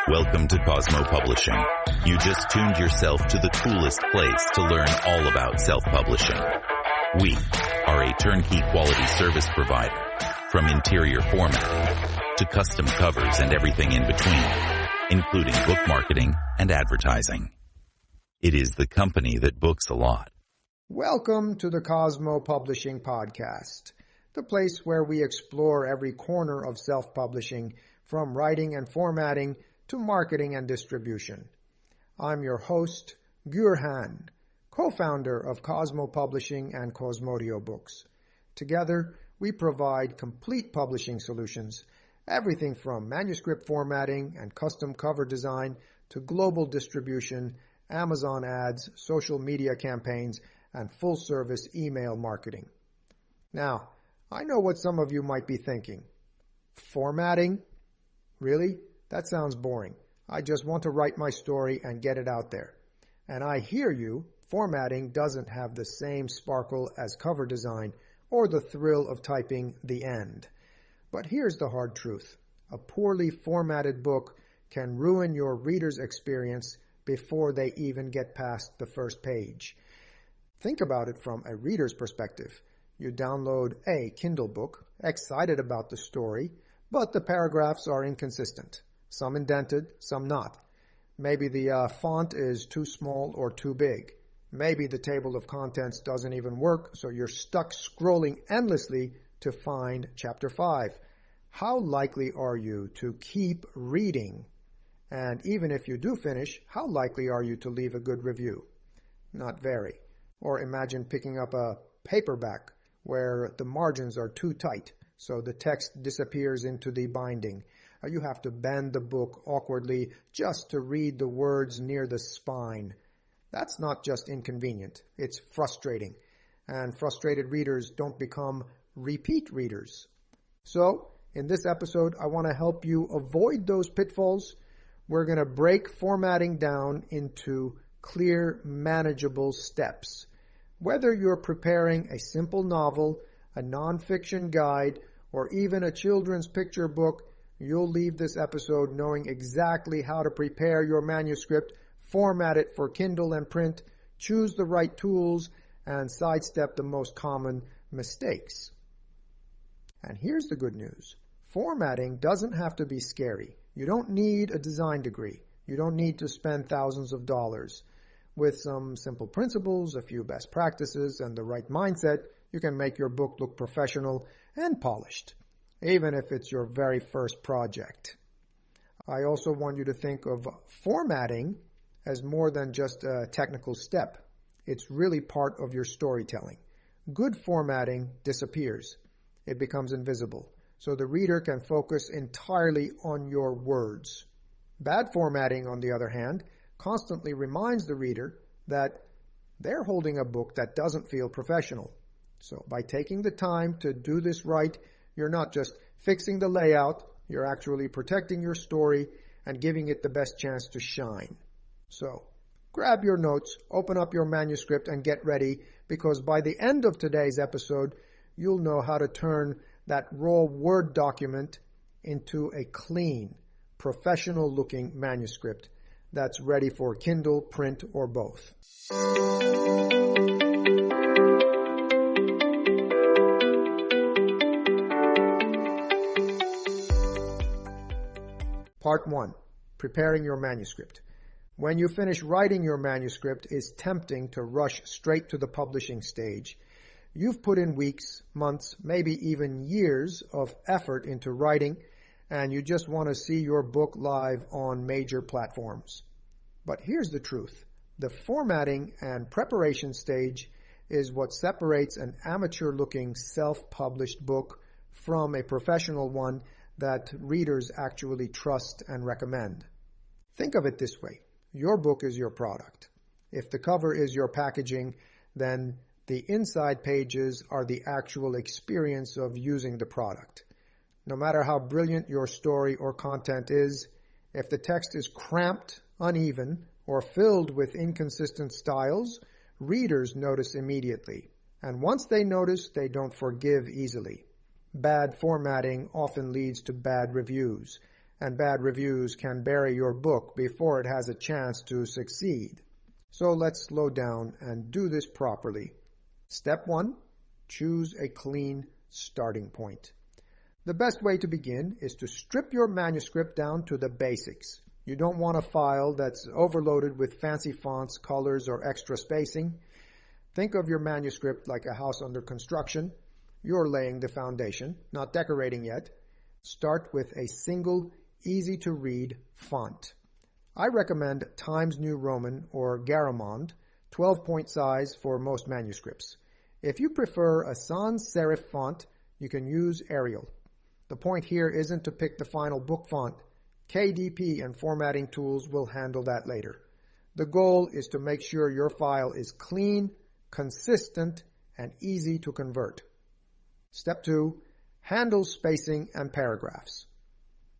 Welcome to Cosmo Publishing. You just tuned yourself to the coolest place to learn all about self-publishing. We are a turnkey quality service provider, from interior formatting to custom covers and everything in between, including book marketing and advertising. It is the company that books a lot. Welcome to the Cosmo Publishing Podcast, the place where we explore every corner of self-publishing, from writing and formatting to marketing and distribution. I'm your host, Gürhan, co-founder of Cosmo Publishing and Cosmodio books. Together, we provide complete publishing solutions, everything from manuscript formatting and custom cover design to global distribution, Amazon ads, social media campaigns, and full-service email marketing. Now, I know what some of you might be thinking. Formatting? Really? That sounds boring. I just want to write my story and get it out there. And I hear you, formatting doesn't have the same sparkle as cover design or the thrill of typing the end. But here's the hard truth. A poorly formatted book can ruin your reader's experience before they even get past the first page. Think about it from a reader's perspective. You download a Kindle book, excited about the story, but the paragraphs are inconsistent. Some indented, some not. Maybe the font is too small or too big. Maybe the table of contents doesn't even work, so you're stuck scrolling endlessly to find chapter 5. How likely are you to keep reading? And even if you do finish, how likely are you to leave a good review? Not very. Or imagine picking up a paperback where the margins are too tight, so the text disappears into the binding. You have to bend the book awkwardly just to read the words near the spine. That's not just inconvenient, it's frustrating. And frustrated readers don't become repeat readers. So, in this episode, I want to help you avoid those pitfalls. We're going to break formatting down into clear, manageable steps. Whether you're preparing a simple novel, a nonfiction guide, or even a children's picture book, you'll leave this episode knowing exactly how to prepare your manuscript, format it for Kindle and print, choose the right tools, and sidestep the most common mistakes. And here's the good news. Formatting doesn't have to be scary. You don't need a design degree. You don't need to spend thousands of dollars. With some simple principles, a few best practices, and the right mindset, you can make your book look professional and polished, even if it's your very first project. I also want you to think of formatting as more than just a technical step. It's really part of your storytelling. Good formatting disappears. It becomes invisible, so the reader can focus entirely on your words. Bad formatting, on the other hand, constantly reminds the reader that they're holding a book that doesn't feel professional. So by taking the time to do this right, you're not just fixing the layout, you're actually protecting your story and giving it the best chance to shine. So, grab your notes, open up your manuscript, and get ready, because by the end of today's episode, you'll know how to turn that raw Word document into a clean, professional-looking manuscript that's ready for Kindle, print, or both. Part 1. Preparing your manuscript. When you finish writing your manuscript, it's tempting to rush straight to the publishing stage. You've put in weeks, months, maybe even years of effort into writing, and you just want to see your book live on major platforms. But here's the truth. The formatting and preparation stage is what separates an amateur-looking self-published book from a professional one that readers actually trust and recommend. Think of it this way. Your book is your product. If the cover is your packaging, then the inside pages are the actual experience of using the product. No matter how brilliant your story or content is, if the text is cramped, uneven, or filled with inconsistent styles, readers notice immediately. And once they notice, they don't forgive easily. Bad formatting often leads to bad reviews. and bad reviews can bury your book before it has a chance to succeed. So let's slow down and do this properly. Step 1, choose a clean starting point. The best way to begin is to strip your manuscript down to the basics. You don't want a file that's overloaded with fancy fonts, colors, or extra spacing. Think of your manuscript like a house under construction. You're laying the foundation, not decorating yet. Start with a single, easy-to-read font. I recommend Times New Roman or Garamond, 12-point size for most manuscripts. If you prefer a sans serif font, you can use Arial. The point here isn't to pick the final book font. KDP and formatting tools will handle that later. The goal is to make sure your file is clean, consistent, and easy to convert. Step 2, handle spacing and paragraphs.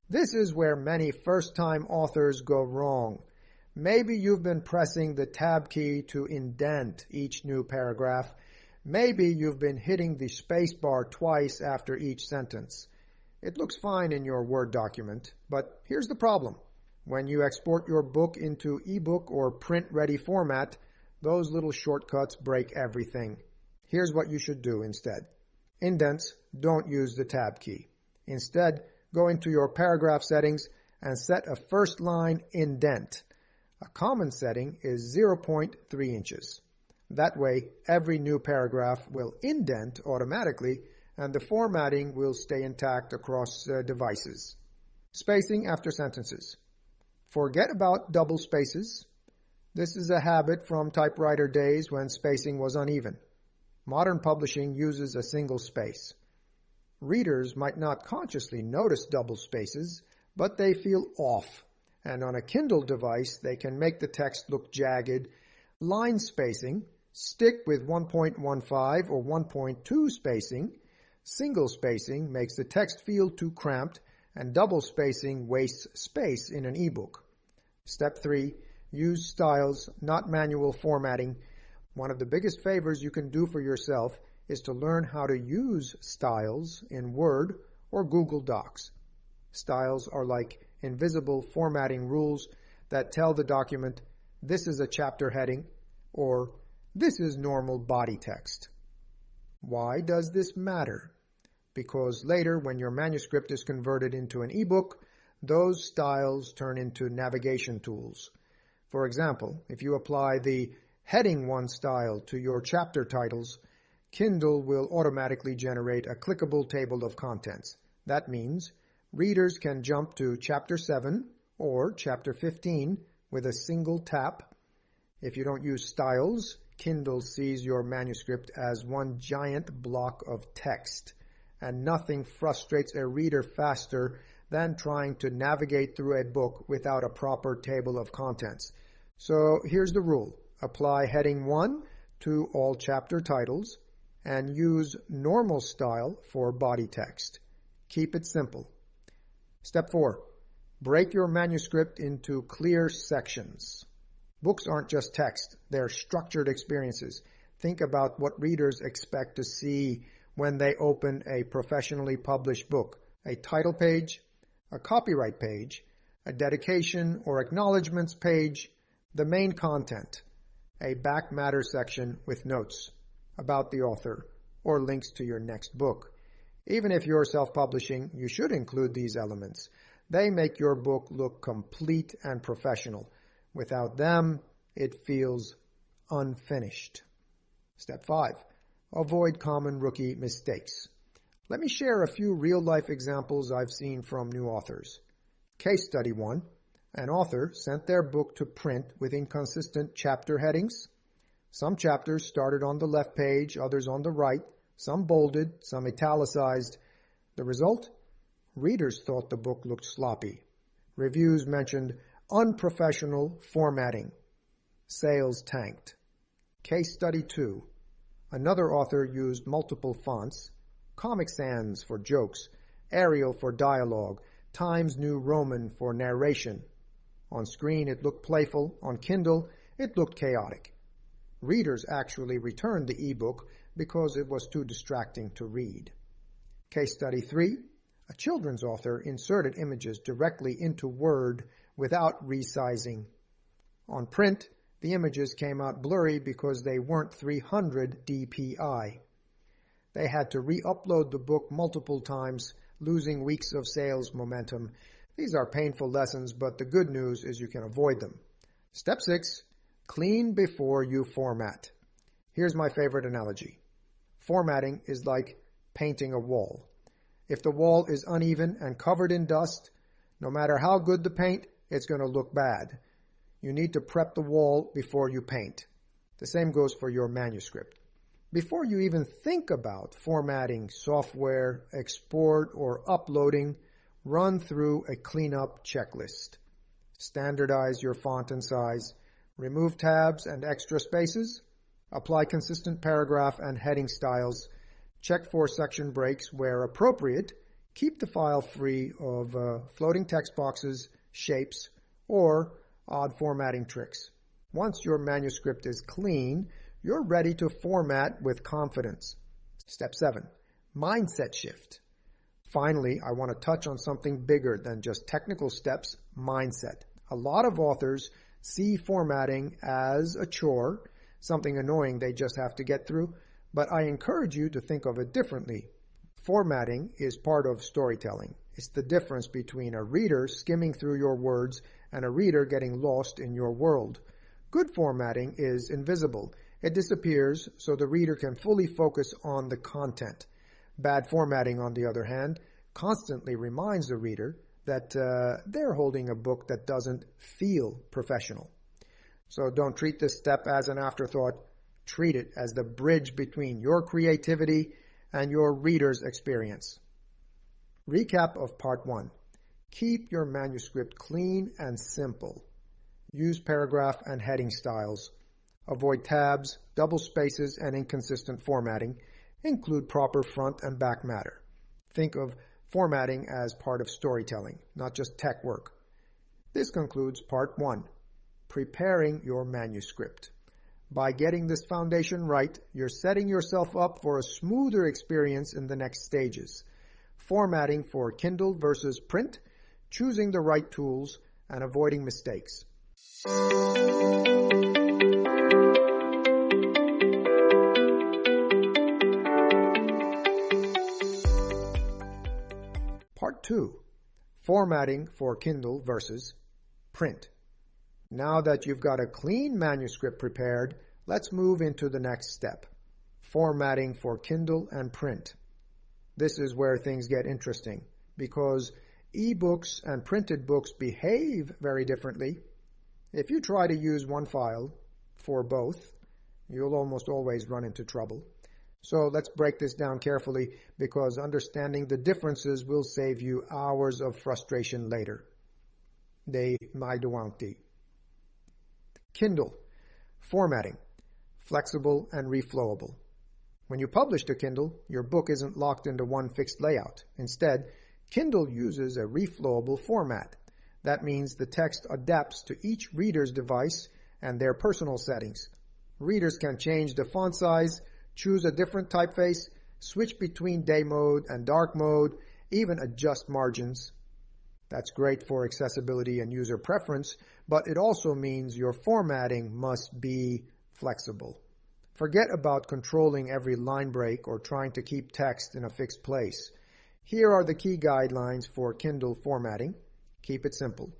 This is where many first-time authors go wrong. Maybe you've been pressing the tab key to indent each new paragraph. Maybe you've been hitting the space bar twice after each sentence. It looks fine in your Word document, but here's the problem. When you export your book into ebook or print-ready format, those little shortcuts break everything. Here's what you should do instead. Indents, don't use the tab key. Instead, go into your paragraph settings and set a first line indent. A common setting is 0.3 inches. That way, every new paragraph will indent automatically and the formatting will stay intact across devices. Spacing after sentences. Forget about double spaces. This is a habit from typewriter days when spacing was uneven. Modern publishing uses a single space. Readers might not consciously notice double spaces, but they feel off, and on a Kindle device they can make the text look jagged. Line spacing, stick with 1.15 or 1.2 spacing. Single spacing makes the text feel too cramped, and double spacing wastes space in an ebook. Step 3, use styles, not manual formatting. One of the biggest favors you can do for yourself is to learn how to use styles in Word or Google Docs. Styles are like invisible formatting rules that tell the document, this is a chapter heading, or this is normal body text. Why does this matter? Because later, when your manuscript is converted into an ebook, those styles turn into navigation tools. For example, if you apply the Heading 1 style to your chapter titles, Kindle will automatically generate a clickable table of contents. That means readers can jump to Chapter 7 or Chapter 15 with a single tap. If you don't use styles, Kindle sees your manuscript as one giant block of text, and nothing frustrates a reader faster than trying to navigate through a book without a proper table of contents. So here's the rule. Apply Heading 1 to all chapter titles and use normal style for body text. Keep it simple. Step 4. Break your manuscript into clear sections. Books aren't just text. They're structured experiences. Think about what readers expect to see when they open a professionally published book. A title page, a copyright page, a dedication or acknowledgments page, the main content, a back matter section with notes about the author or links to your next book. Even if you're self-publishing, you should include these elements. They make your book look complete and professional. Without them, it feels unfinished. Step 5. Avoid common rookie mistakes. Let me share a few real-life examples I've seen from new authors. Case study 1. An author sent their book to print with inconsistent chapter headings. Some chapters started on the left page, others on the right, some bolded, some italicized. The result? Readers thought the book looked sloppy. Reviews mentioned unprofessional formatting. Sales tanked. Case study 2. Another author used multiple fonts, Comic Sans for jokes, Arial for dialogue, Times New Roman for narration. On screen it looked playful, on Kindle it looked chaotic. Readers actually returned the ebook because it was too distracting to read. Case study 3. A children's author inserted images directly into Word without resizing. On print, the images came out blurry because they weren't 300 dpi. They had to re-upload the book multiple times, losing weeks of sales momentum. These are painful lessons, but the good news is you can avoid them. Step 6, clean before you format. Here's my favorite analogy. Formatting is like painting a wall. If the wall is uneven and covered in dust, no matter how good the paint, it's going to look bad. You need to prep the wall before you paint. The same goes for your manuscript. Before you even think about formatting software, export, or uploading, run through a cleanup checklist. Standardize your font and size, remove tabs and extra spaces, apply consistent paragraph and heading styles, check for section breaks where appropriate, keep the file free of floating text boxes, shapes, or odd formatting tricks. Once your manuscript is clean, you're ready to format with confidence. Step 7, mindset shift. Finally, I want to touch on something bigger than just technical steps, mindset. A lot of authors see formatting as a chore, something annoying they just have to get through, but I encourage you to think of it differently. Formatting is part of storytelling. It's the difference between a reader skimming through your words and a reader getting lost in your world. Good formatting is invisible. It disappears so the reader can fully focus on the content. Bad formatting, on the other hand, constantly reminds the reader that they're holding a book that doesn't feel professional. So don't treat this step as an afterthought. Treat it as the bridge between your creativity and your reader's experience. Recap of Part 1. Keep your manuscript clean and simple. Use paragraph and heading styles. Avoid tabs, double spaces, and inconsistent formatting. Include proper front and back matter. Think of formatting as part of storytelling, not just tech work. This concludes Part 1, preparing your manuscript. By getting this foundation right, you're setting yourself up for a smoother experience in the next stages. Formatting for Kindle versus print, choosing the right tools, and avoiding mistakes. Part 2, formatting for Kindle versus print. Now that you've got a clean manuscript prepared, let's move into the next step, formatting for Kindle and print. This is where things get interesting because ebooks and printed books behave very differently. If you try to use one file for both, you'll almost always run into trouble. So let's break this down carefully because understanding the differences will save you hours of frustration later. Dei mai duanti. Kindle. Formatting. Flexible and reflowable. When you publish to Kindle, your book isn't locked into one fixed layout. Instead, Kindle uses a reflowable format. That means the text adapts to each reader's device and their personal settings. Readers can change the font size, choose a different typeface, switch between day mode and dark mode, even adjust margins. That's great for accessibility and user preference, but it also means your formatting must be flexible. Forget about controlling every line break or trying to keep text in a fixed place. Here are the key guidelines for Kindle formatting. Keep it simple.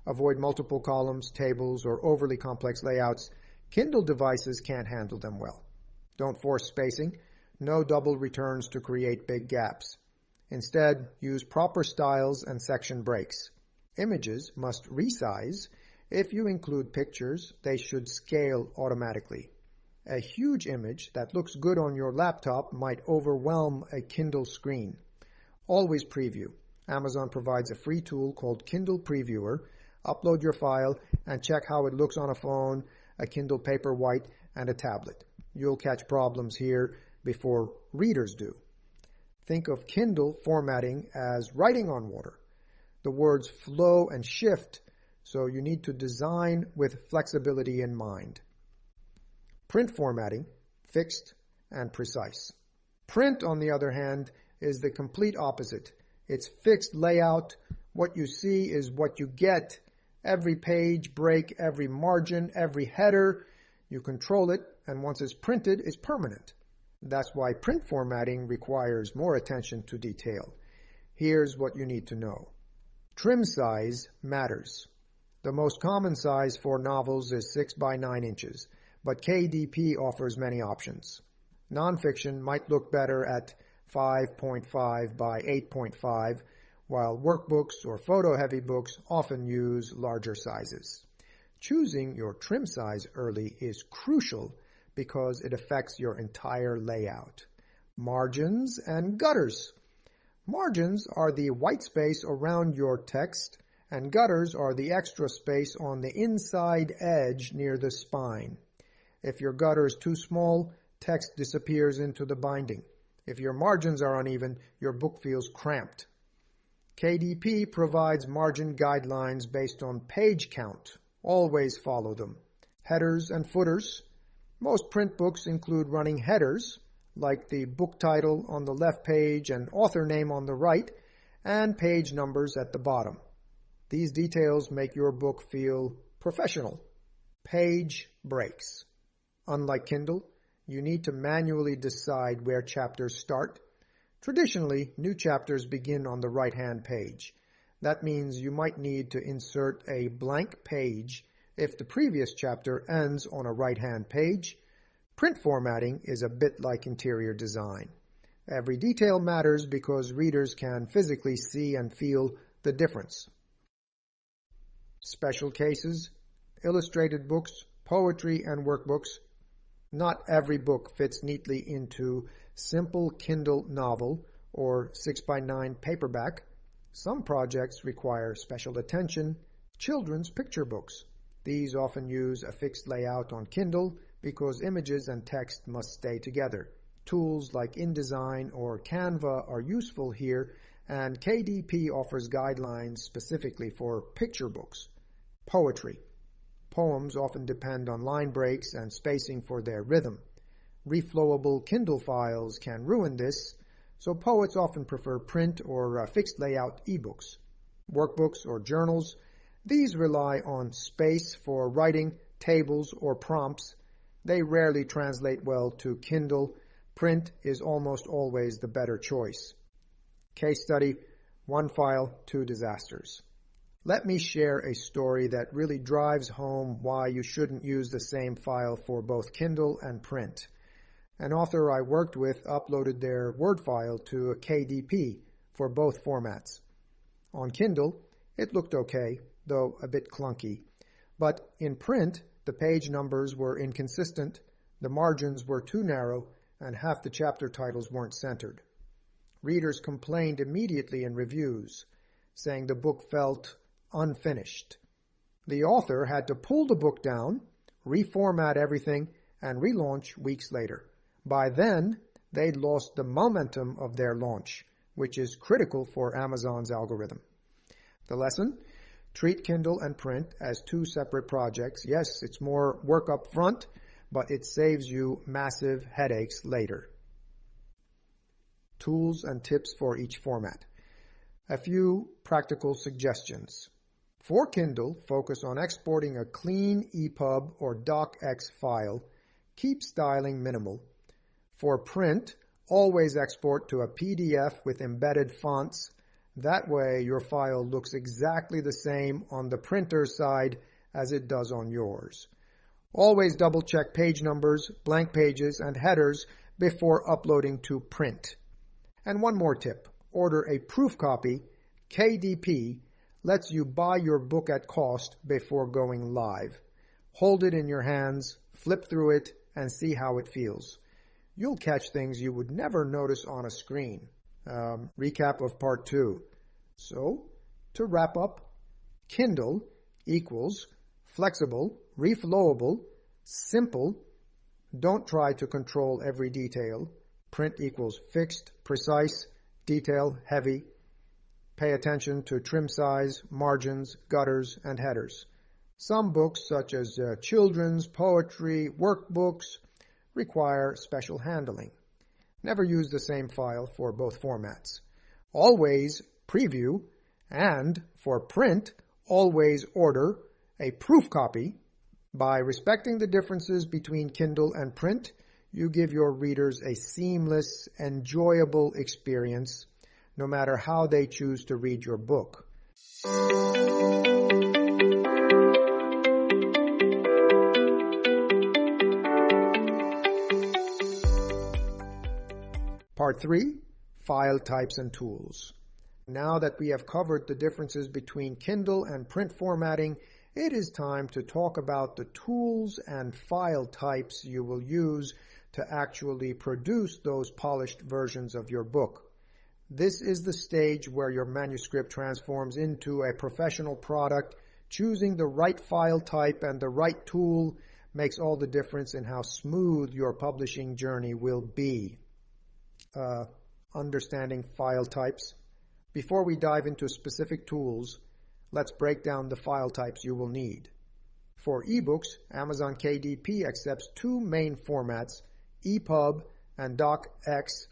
Avoid multiple columns, tables, or overly complex layouts. Kindle devices can't handle them well. Don't force spacing. No double returns to create big gaps. Instead, use proper styles and section breaks. Images must resize. If you include pictures, they should scale automatically. A huge image that looks good on your laptop might overwhelm a Kindle screen. Always preview. Amazon provides a free tool called Kindle Previewer. Upload your file and check how it looks on a phone, a Kindle Paperwhite, and a tablet. You'll catch problems here before readers do. Think of Kindle formatting as writing on water. The words flow and shift, so you need to design with flexibility in mind. Print formatting, fixed and precise. Print, on the other hand, is the complete opposite. It's fixed layout. What you see is what you get. Every page break, every margin, every header, you control it, and once it's printed, it's permanent. That's why print formatting requires more attention to detail. Here's what you need to know. Trim size matters. The most common size for novels is 6 by 9 inches, but KDP offers many options. Nonfiction might look better at 5.5 by 8.5, while workbooks or photo-heavy books often use larger sizes. Choosing your trim size early is crucial because it affects your entire layout. Margins and gutters. Margins are the white space around your text, and gutters are the extra space on the inside edge near the spine. If your gutter is too small, text disappears into the binding. If your margins are uneven, your book feels cramped. KDP provides margin guidelines based on page count. Always follow them. Headers and footers. Most print books include running headers, like the book title on the left page and author name on the right, and page numbers at the bottom. These details make your book feel professional. Page breaks. Unlike Kindle, you need to manually decide where chapters start. Traditionally, new chapters begin on the right-hand page. That means you might need to insert a blank page if the previous chapter ends on a right-hand page. Print formatting is a bit like interior design. Every detail matters because readers can physically see and feel the difference. Special cases, illustrated books, poetry, and workbooks. Not every book fits neatly into simple Kindle novel or 6 by 9 paperback. Some projects require special attention. Children's picture books. These often use a fixed layout on Kindle because images and text must stay together. Tools like InDesign or Canva are useful here, and KDP offers guidelines specifically for picture books. Poetry. Poems often depend on line breaks and spacing for their rhythm. Reflowable Kindle files can ruin this, so poets often prefer print or fixed layout ebooks. Workbooks or journals. These rely on space for writing, tables, or prompts. They rarely translate well to Kindle. Print is almost always the better choice. Case study, 1 file, 2 disasters. Let me share a story that really drives home why you shouldn't use the same file for both Kindle and print. An author I worked with uploaded their Word file to a KDP for both formats. On Kindle, it looked okay, though a bit clunky. But in print, the page numbers were inconsistent, the margins were too narrow, and half the chapter titles weren't centered. Readers complained immediately in reviews, saying the book felt unfinished. The author had to pull the book down, reformat everything, and relaunch weeks later. By then, they'd lost the momentum of their launch, which is critical for Amazon's algorithm. The lesson? Treat Kindle and print as 2 separate projects. Yes, it's more work up front, but it saves you massive headaches later. Tools and tips for each format. A few practical suggestions. For Kindle, focus on exporting a clean EPUB or docx file. Keep styling minimal. For print, always export to a PDF with embedded fonts. That way, your file looks exactly the same on the printer's side as it does on yours. Always double-check page numbers, blank pages, and headers before uploading to print. And one more tip. Order a proof copy. KDP lets you buy your book at cost before going live. Hold it in your hands, flip through it, and see how it feels. You'll catch things you would never notice on a screen. Recap of part 2. So, to wrap up, Kindle equals flexible, reflowable, simple, don't try to control every detail. Print equals fixed, precise, detail, heavy. Pay attention to trim size, margins, gutters, and headers. Some books, such as children's, poetry, workbooks, require special handling. Never use the same file for both formats. Always preview, and for print, always order a proof copy. By respecting the differences between Kindle and print, you give your readers a seamless, enjoyable experience, no matter how they choose to read your book. Part 3, File Types and Tools. Now that we have covered the differences between Kindle and print formatting, it is time to talk about the tools and file types you will use to actually produce those polished versions of your book. This is the stage where your manuscript transforms into a professional product. Choosing the right file type and the right tool makes all the difference in how smooth your publishing journey will be. Understanding file types. Before we dive into specific tools, let's break down the file types you will need. For ebooks, Amazon KDP accepts two main formats, EPUB and DocX.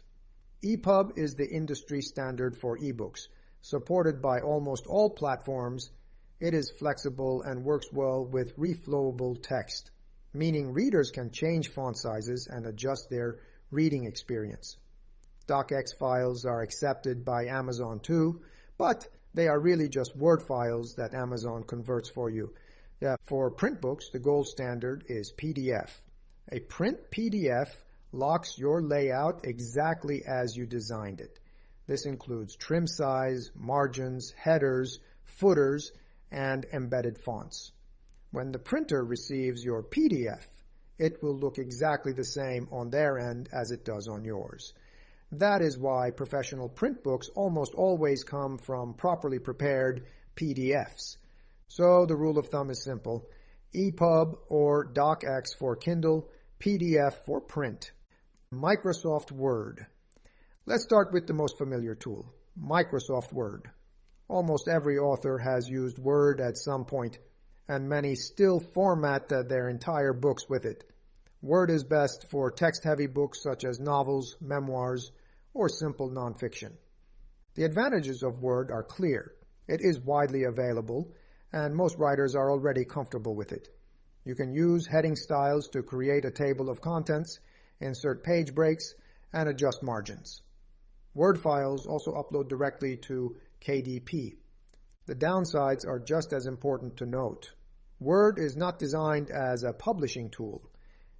EPUB is the industry standard for ebooks. Supported by almost all platforms, it is flexible and works well with reflowable text, meaning readers can change font sizes and adjust their reading experience. DocX files are accepted by Amazon too, but they are really just Word files that Amazon converts for you. For print books, the gold standard is PDF. A print PDF locks your layout exactly as you designed it. This includes trim size, margins, headers, footers, and embedded fonts. When the printer receives your PDF, it will look exactly the same on their end as it does on yours. That is why professional print books almost always come from properly prepared PDFs. So the rule of thumb is simple: EPUB or DocX for Kindle, PDF for print. Microsoft Word. Let's start with the most familiar tool, Microsoft Word. Almost every author has used Word at some point, and many still format their entire books with it. Word is best for text-heavy books such as novels, memoirs, or simple nonfiction. The advantages of Word are clear. It is widely available, and most writers are already comfortable with it. You can use heading styles to create a table of contents, insert page breaks, and adjust margins. Word files also upload directly to KDP. The downsides are just as important to note. Word is not designed as a publishing tool.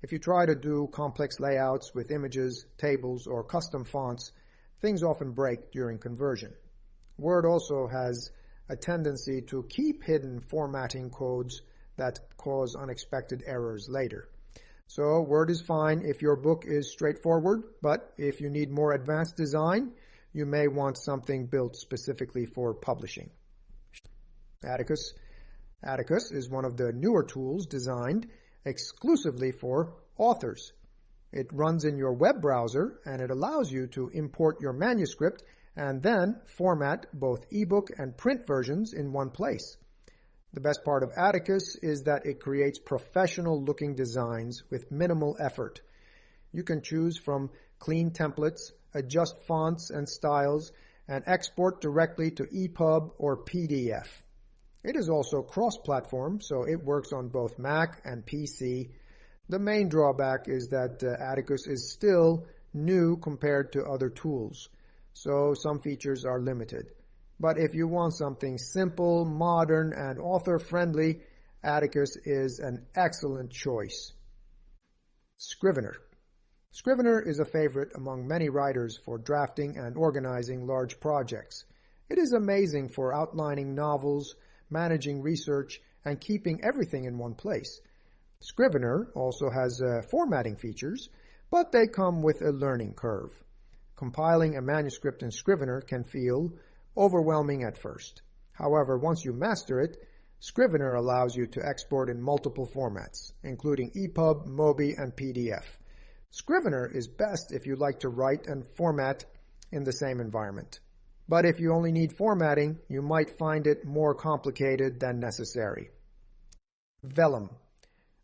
If you try to do complex layouts with images, tables, or custom fonts, things often break during conversion. Word also has a tendency to keep hidden formatting codes that cause unexpected errors later. So Word is fine if your book is straightforward, but if you need more advanced design, you may want something built specifically for publishing. Atticus. Atticus is one of the newer tools designed exclusively for authors. It runs in your web browser, and it allows you to import your manuscript and then format both ebook and print versions in one place. The best part of Atticus is that it creates professional-looking designs with minimal effort. You can choose from clean templates, adjust fonts and styles, and export directly to EPUB or PDF. It is also cross-platform, so it works on both Mac and PC. The main drawback is that Atticus is still new compared to other tools, so some features are limited. But if you want something simple, modern, and author-friendly, Atticus is an excellent choice. Scrivener. Scrivener is a favorite among many writers for drafting and organizing large projects. It is amazing for outlining novels, managing research, and keeping everything in one place. Scrivener also has formatting features, but they come with a learning curve. Compiling a manuscript in Scrivener can feel overwhelming at first. However, once you master it, Scrivener allows you to export in multiple formats, including EPUB, MOBI, and PDF. Scrivener is best if you like to write and format in the same environment. But if you only need formatting, you might find it more complicated than necessary. Vellum.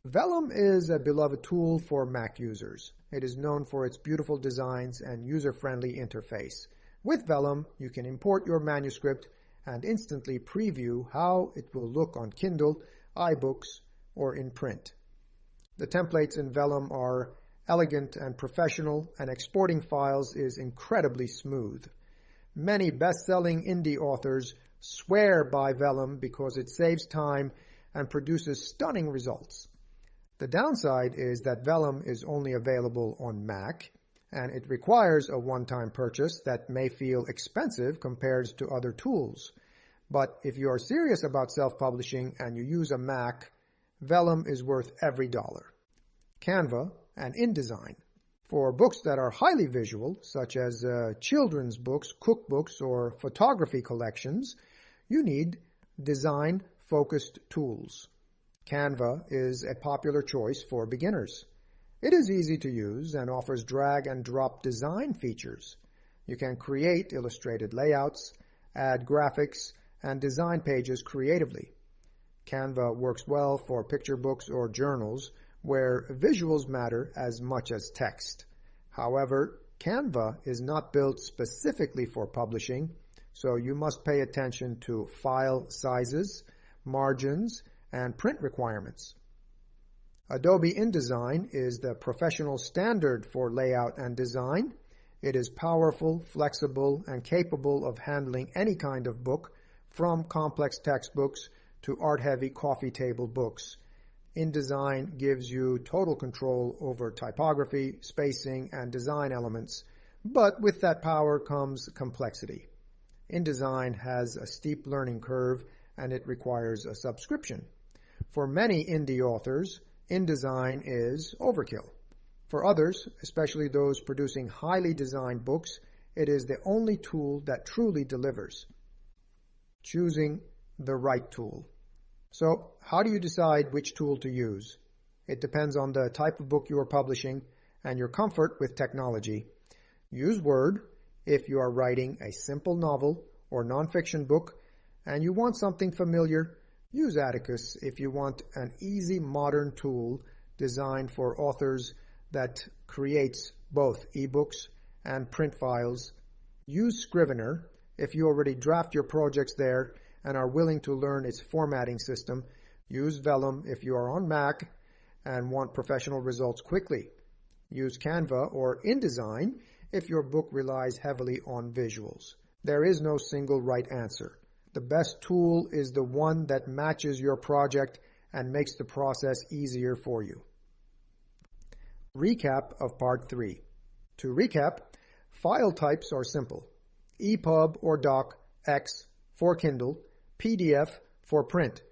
Vellum is a beloved tool for Mac users. It is known for its beautiful designs and user-friendly interface. With Vellum, you can import your manuscript and instantly preview how it will look on Kindle, iBooks, or in print. The templates in Vellum are elegant and professional, and exporting files is incredibly smooth. Many best-selling indie authors swear by Vellum because it saves time and produces stunning results. The downside is that Vellum is only available on Mac, and it requires a one-time purchase that may feel expensive compared to other tools. But if you are serious about self-publishing and you use a Mac, Vellum is worth every dollar. Canva and InDesign. For books that are highly visual, such as children's books, cookbooks, or photography collections, you need design-focused tools. Canva is a popular choice for beginners. It is easy to use and offers drag-and-drop design features. You can create illustrated layouts, add graphics, and design pages creatively. Canva works well for picture books or journals, where visuals matter as much as text. However, Canva is not built specifically for publishing, so you must pay attention to file sizes, margins, and print requirements. Adobe InDesign is the professional standard for layout and design. It is powerful, flexible, and capable of handling any kind of book, from complex textbooks to art-heavy coffee table books. InDesign gives you total control over typography, spacing, and design elements, but with that power comes complexity. InDesign has a steep learning curve, and it requires a subscription. For many indie authors, InDesign is overkill. For others, especially those producing highly designed books, it is the only tool that truly delivers. Choosing the right tool. So, how do you decide which tool to use? It depends on the type of book you are publishing and your comfort with technology. Use Word if you are writing a simple novel or nonfiction book and you want something familiar. Use Atticus if you want an easy modern tool designed for authors that creates both ebooks and print files. Use Scrivener if you already draft your projects there and are willing to learn its formatting system. Use Vellum if you are on Mac and want professional results quickly. Use Canva or InDesign if your book relies heavily on visuals. There is no single right answer. The best tool is the one that matches your project and makes the process easier for you. Recap of Part 3. To recap, file types are simple. EPUB or doc, X for Kindle, PDF for print.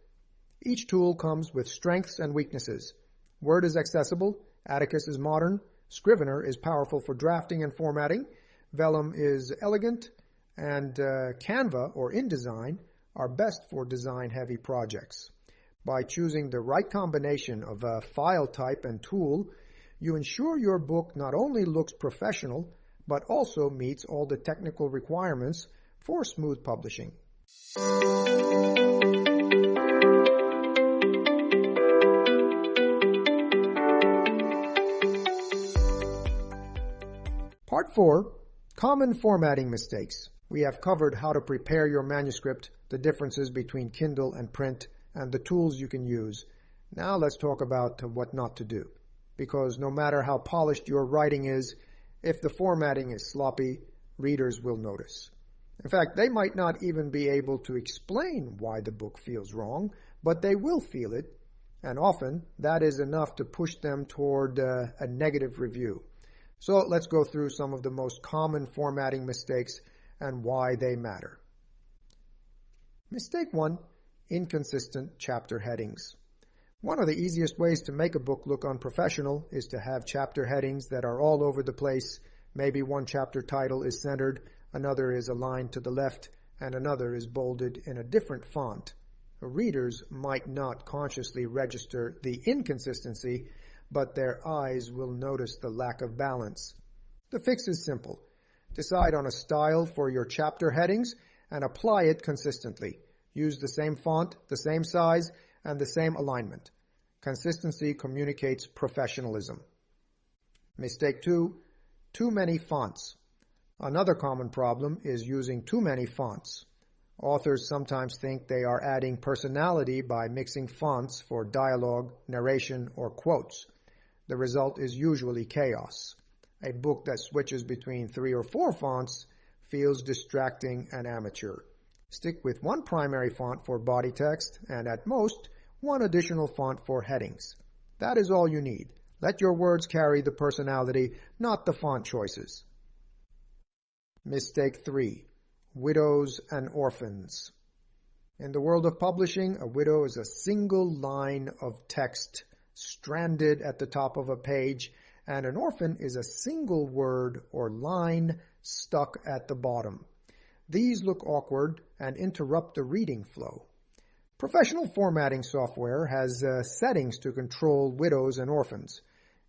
Each tool comes with strengths and weaknesses. Word is accessible, Atticus is modern, Scrivener is powerful for drafting and formatting, Vellum is elegant, and Canva or InDesign are best for design-heavy projects. By choosing the right combination of a file type and tool, you ensure your book not only looks professional, but also meets all the technical requirements for smooth publishing. Part 4. Common formatting mistakes. We have covered how to prepare your manuscript, the differences between Kindle and print, and the tools you can use. Now let's talk about what not to do. Because no matter how polished your writing is, if the formatting is sloppy, readers will notice. In fact, they might not even be able to explain why the book feels wrong, but they will feel it, and often that is enough to push them toward a negative review. So let's go through some of the most common formatting mistakes and why they matter. Mistake 1, inconsistent chapter headings. One of the easiest ways to make a book look unprofessional is to have chapter headings that are all over the place. Maybe one chapter title is centered, another is aligned to the left, and another is bolded in a different font. Readers might not consciously register the inconsistency, but their eyes will notice the lack of balance. The fix is simple. Decide on a style for your chapter headings and apply it consistently. Use the same font, the same size, and the same alignment. Consistency communicates professionalism. Mistake 2, too many fonts. Another common problem is using too many fonts. Authors sometimes think they are adding personality by mixing fonts for dialogue, narration, or quotes. The result is usually chaos. A book that switches between 3 or 4 fonts feels distracting and amateur. Stick with one primary font for body text and at most one additional font for headings. That is all you need. Let your words carry the personality, not the font choices. Mistake 3. Widows and orphans. In the world of publishing, a widow is a single line of text stranded at the top of a page, and an orphan is a single word or line stuck at the bottom. These look awkward and interrupt the reading flow. Professional formatting software has settings to control widows and orphans.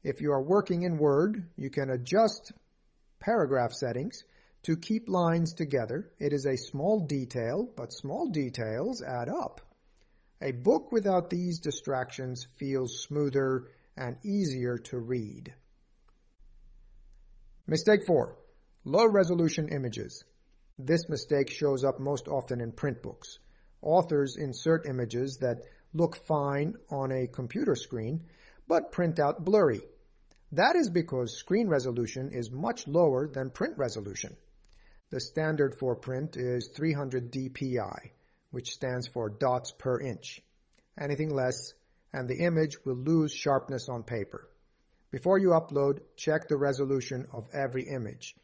If you are working in Word, you can adjust paragraph settings to keep lines together. It is a small detail, but small details add up. A book without these distractions feels smoother and easier to read. Mistake 4. Low-resolution images. This mistake shows up most often in print books. Authors insert images that look fine on a computer screen, but print out blurry. That is because screen resolution is much lower than print resolution. The standard for print is 300 dpi, which stands for dots per inch. Anything less, and the image will lose sharpness on paper. Before you upload, check the resolution of every image.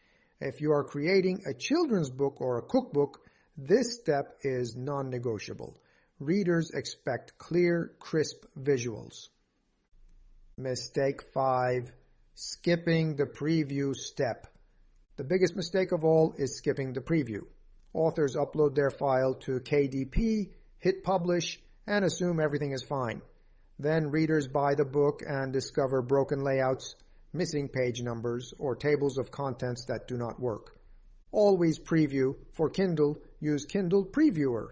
If you are creating a children's book or a cookbook, this step is non-negotiable. Readers expect clear, crisp visuals. Mistake 5. Skipping the preview step. The biggest mistake of all is skipping the preview. Authors upload their file to KDP, hit publish, and assume everything is fine. Then readers buy the book and discover broken layouts, missing page numbers, or tables of contents that do not work. Always preview. For Kindle, use Kindle Previewer.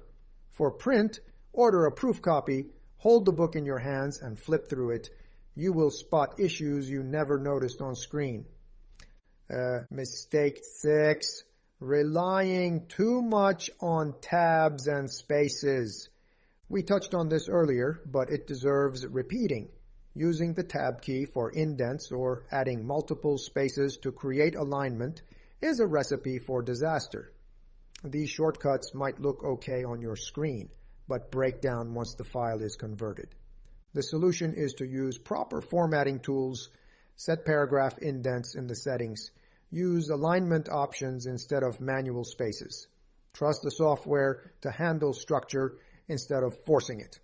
For print, order a proof copy, hold the book in your hands, and flip through it. You will spot issues you never noticed on screen. Mistake 6. Relying too much on tabs and spaces. We touched on this earlier, but it deserves repeating. Using the tab key for indents or adding multiple spaces to create alignment is a recipe for disaster. These shortcuts might look okay on your screen, but break down once the file is converted. The solution is to use proper formatting tools, set paragraph indents in the settings, use alignment options instead of manual spaces. Trust the software to handle structure instead of forcing it.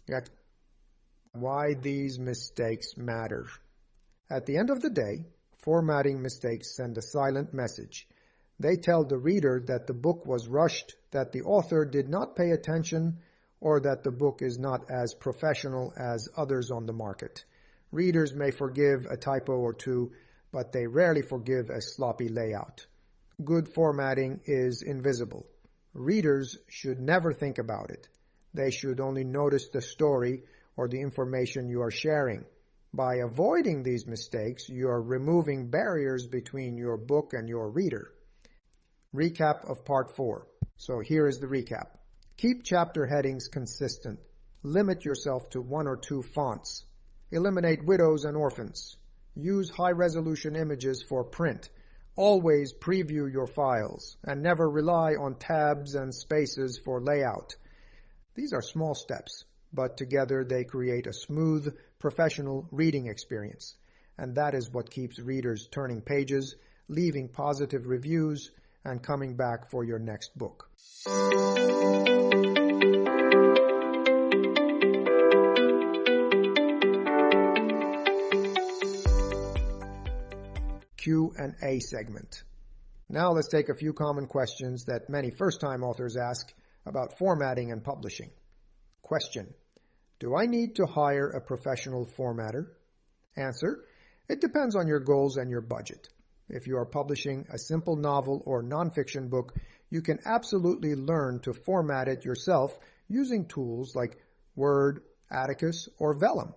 Yet, why these mistakes matter. At the end of the day, formatting mistakes send a silent message. They tell the reader that the book was rushed, that the author did not pay attention, or that the book is not as professional as others on the market. Readers may forgive a typo or two, but they rarely forgive a sloppy layout. Good formatting is invisible. Readers should never think about it. They should only notice the story or the information you are sharing. By avoiding these mistakes, you are removing barriers between your book and your reader. Recap of Part 4. So here is the recap. Keep chapter headings consistent. Limit yourself to 1 or 2 fonts. Eliminate widows and orphans. Use high-resolution images for print. Always preview your files, and never rely on tabs and spaces for layout. These are small steps, but together they create a smooth, professional reading experience. And that is what keeps readers turning pages, leaving positive reviews, and coming back for your next book. Q&A segment. Now let's take a few common questions that many first-time authors ask about formatting and publishing. Question: do I need to hire a professional formatter? Answer: it depends on your goals and your budget. If you are publishing a simple novel or nonfiction book, you can absolutely learn to format it yourself using tools like Word, Atticus, or Vellum.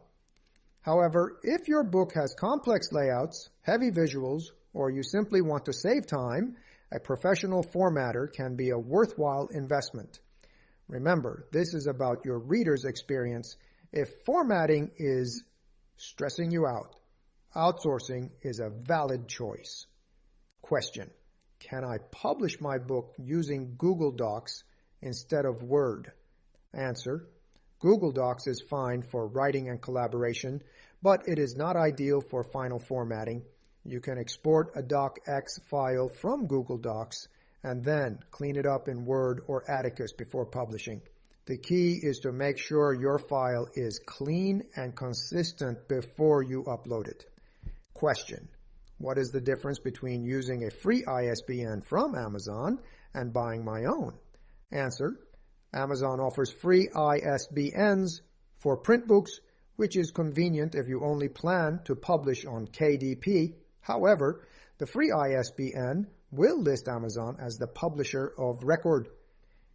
However, if your book has complex layouts, heavy visuals, or you simply want to save time, a professional formatter can be a worthwhile investment. Remember, this is about your reader's experience. If formatting is stressing you out, outsourcing is a valid choice. Question: can I publish my book using Google Docs instead of Word? Answer: Google Docs is fine for writing and collaboration, but it is not ideal for final formatting. You can export a docx file from Google Docs and then clean it up in Word or Atticus before publishing. The key is to make sure your file is clean and consistent before you upload it. Question: what is the difference between using a free ISBN from Amazon and buying my own? Answer: Amazon offers free ISBNs for print books, which is convenient if you only plan to publish on KDP. However, the free ISBN will list Amazon as the publisher of record.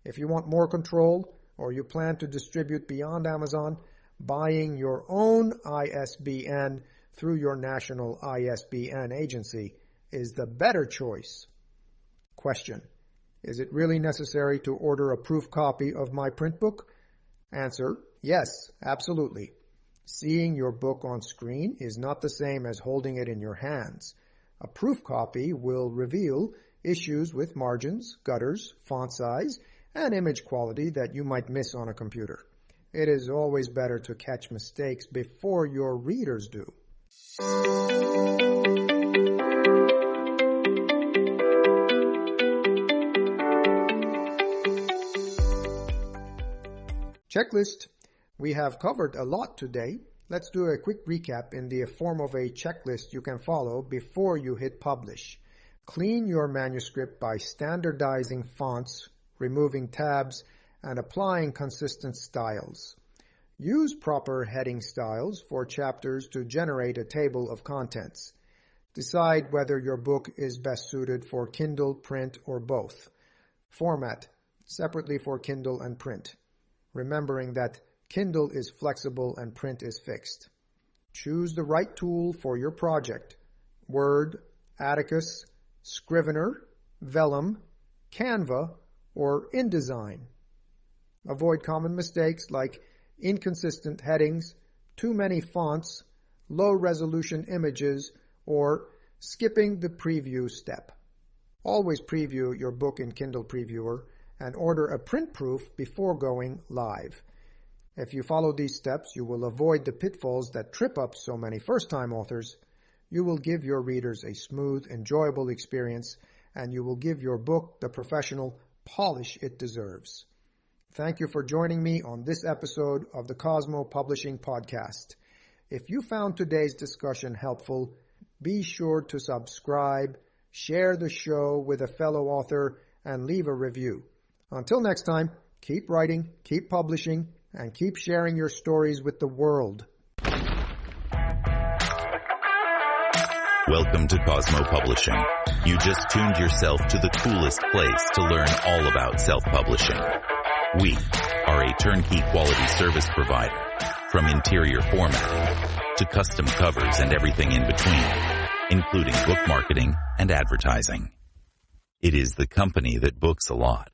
If you want more control or you plan to distribute beyond Amazon, buying your own ISBN through your national ISBN agency is the better choice. Question: is it really necessary to order a proof copy of my print book? Answer: yes, absolutely. Seeing your book on screen is not the same as holding it in your hands. A proof copy will reveal issues with margins, gutters, font size, and image quality that you might miss on a computer. It is always better to catch mistakes before your readers do. Checklist. We have covered a lot today. Let's do a quick recap in the form of a checklist you can follow before you hit publish. Clean your manuscript by standardizing fonts, removing tabs, and applying consistent styles. Use proper heading styles for chapters to generate a table of contents. Decide whether your book is best suited for Kindle, print, or both. Format separately for Kindle and print, remembering that Kindle is flexible and print is fixed. Choose the right tool for your project: Word, Atticus, Scrivener, Vellum, Canva, or InDesign. Avoid common mistakes like inconsistent headings, too many fonts, low-resolution images, or skipping the preview step. Always preview your book in Kindle Previewer and order a print proof before going live. If you follow these steps, you will avoid the pitfalls that trip up so many first-time authors. You will give your readers a smooth, enjoyable experience, and you will give your book the professional polish it deserves. Thank you for joining me on this episode of the Cosmo Publishing Podcast. If you found today's discussion helpful, be sure to subscribe, share the show with a fellow author, and leave a review. Until next time, keep writing, keep publishing, and keep sharing your stories with the world. Welcome to Cosmo Publishing. You just tuned yourself to the coolest place to learn all about self-publishing. We are a turnkey quality service provider, from interior formatting to custom covers and everything in between, including book marketing and advertising. It is the company that books a lot.